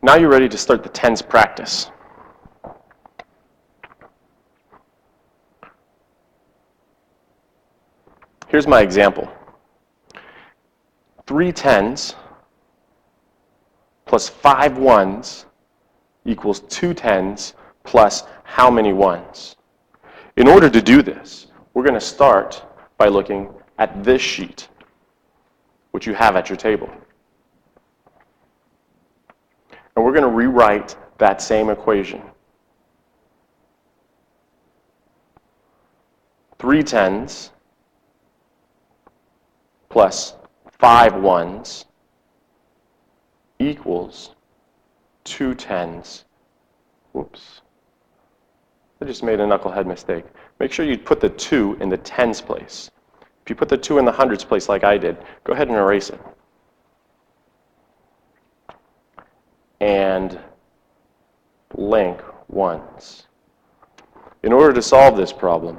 Now you're ready to start the tens practice. Here's my example. 3 tens plus 5 ones equals 2 tens plus how many ones? In order to do this, we're going to start by looking at this sheet, which you have at your table. And we're going to rewrite that same equation. 3 tens plus 5 ones equals 2 tens. Whoops. I just made a knucklehead mistake. Make sure you put the 2 in the tens place. If you put the 2 in the hundreds place like I did, go ahead and erase it. And blank ones. In order to solve this problem,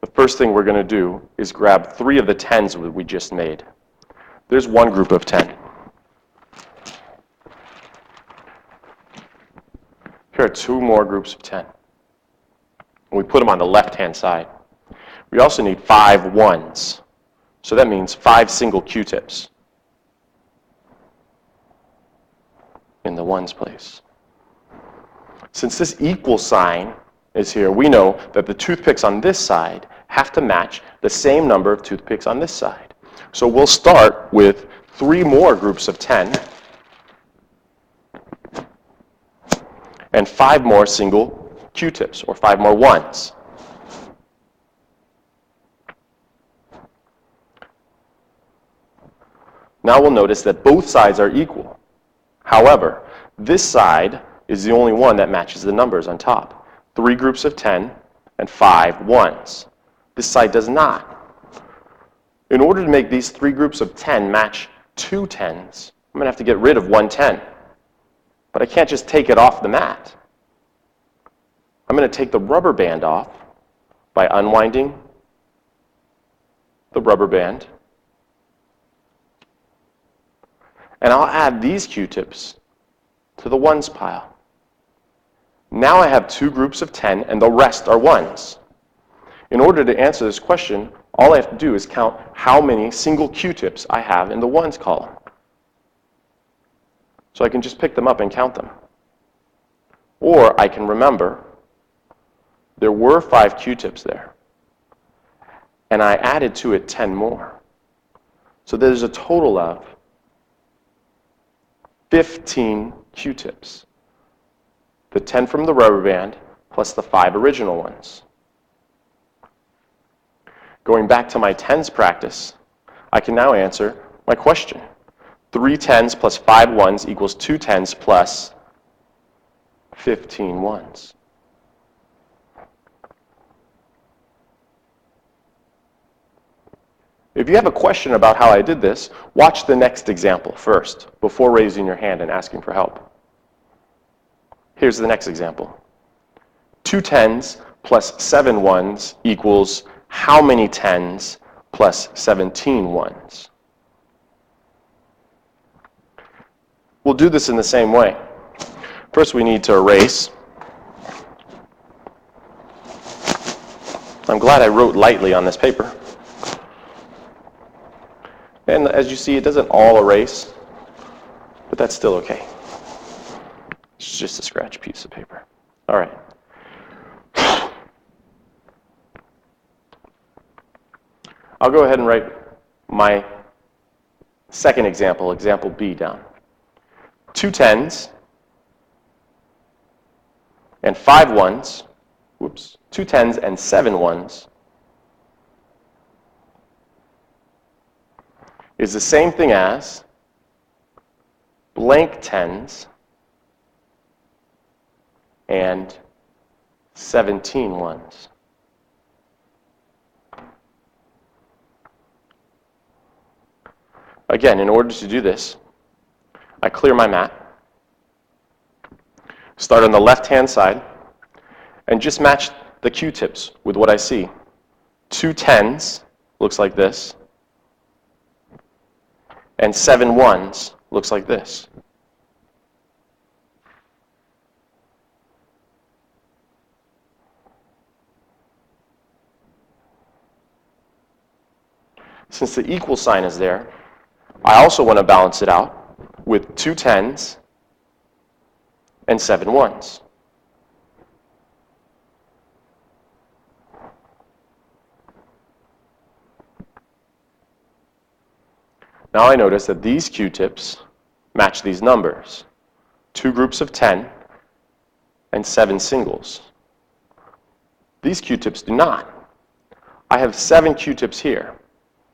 the first thing we're going to do is grab 3 of the tens that we just made. There's one group of 10. Here are 2 more groups of 10. And we put them on the left-hand side. We also need 5 ones. So that means 5 single Q-tips in the ones place. Since this equal sign is here, we know that the toothpicks on this side have to match the same number of toothpicks on this side. So we'll start with 3 more groups of 10 and 5 more single Q-tips, or 5 more ones. Now we'll notice that both sides are equal. However, this side is the only one that matches the numbers on top. 3 groups of 10 and 5 ones. This side does not. In order to make these 3 groups of 10 match 2 tens, I'm going to have to get rid of 1 10. But I can't just take it off the mat. I'm going to take the rubber band off by unwinding the rubber band. And I'll add these Q-tips to the ones pile. Now I have 2 groups of 10 and the rest are ones. In order to answer this question, all I have to do is count how many single Q-tips I have in the ones column. So I can just pick them up and count them. Or I can remember there were 5 Q-tips there. And I added to it 10 more. So there's a total of 15 Q-tips. The 10 from the rubber band plus the 5 original ones. Going back to my tens practice, I can now answer my question. 3 tens plus 5 ones equals 2 tens plus 15 ones. If you have a question about how I did this, watch the next example first, before raising your hand and asking for help. Here's the next example. 2 tens plus 7 ones equals how many tens plus 17 ones? We'll do this in the same way. First, we need to erase. I'm glad I wrote lightly on this paper. And as you see, it doesn't all erase, but that's still okay. It's just a scratch piece of paper. All right. I'll go ahead and write my second example, example B, down. 2 tens and 5 ones, 2 tens and 7 ones is the same thing as blank tens and 17 ones. Again, in order to do this, I clear my mat, start on the left-hand side, and just match the Q-tips with what I see. 2 tens looks like this, and 7 ones looks like this. since the equal sign is there, I also want to balance it out with 2 10s and 7 1s. Now I notice that these Q-tips match these numbers. 2 groups of 10 and 7 singles. These Q-tips do not. I have 7 Q-tips here.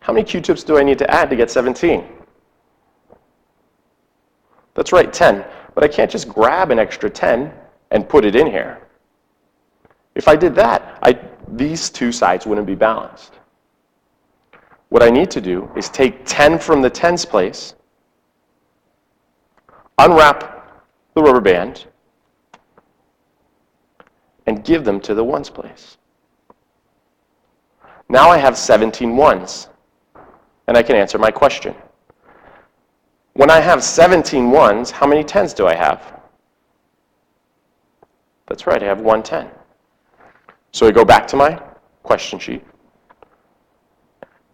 How many Q-tips do I need to add to get 17? That's right, 10. But I can't just grab an extra 10 and put it in here. If I did that, these two sides wouldn't be balanced. What I need to do is take 10 from the tens place, unwrap the rubber band, and give them to the ones place. Now I have 17 ones, and I can answer my question. When I have 17 ones, how many tens do I have? That's right, I have 1 10. So I go back to my question sheet,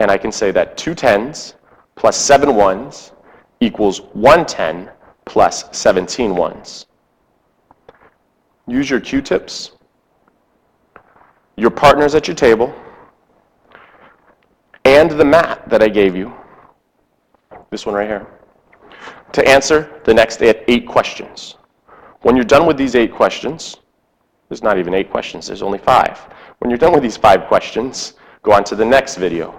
and I can say that 2 10s plus 7 ones equals 1 10 plus 17 ones. Use your Q-tips, your partners at your table, and the mat that I gave you, this one right here, to answer the next 8 questions. When you're done with these 8 questions, there's not even 8 questions, there's only 5. When you're done with these 5 questions, go on to the next video.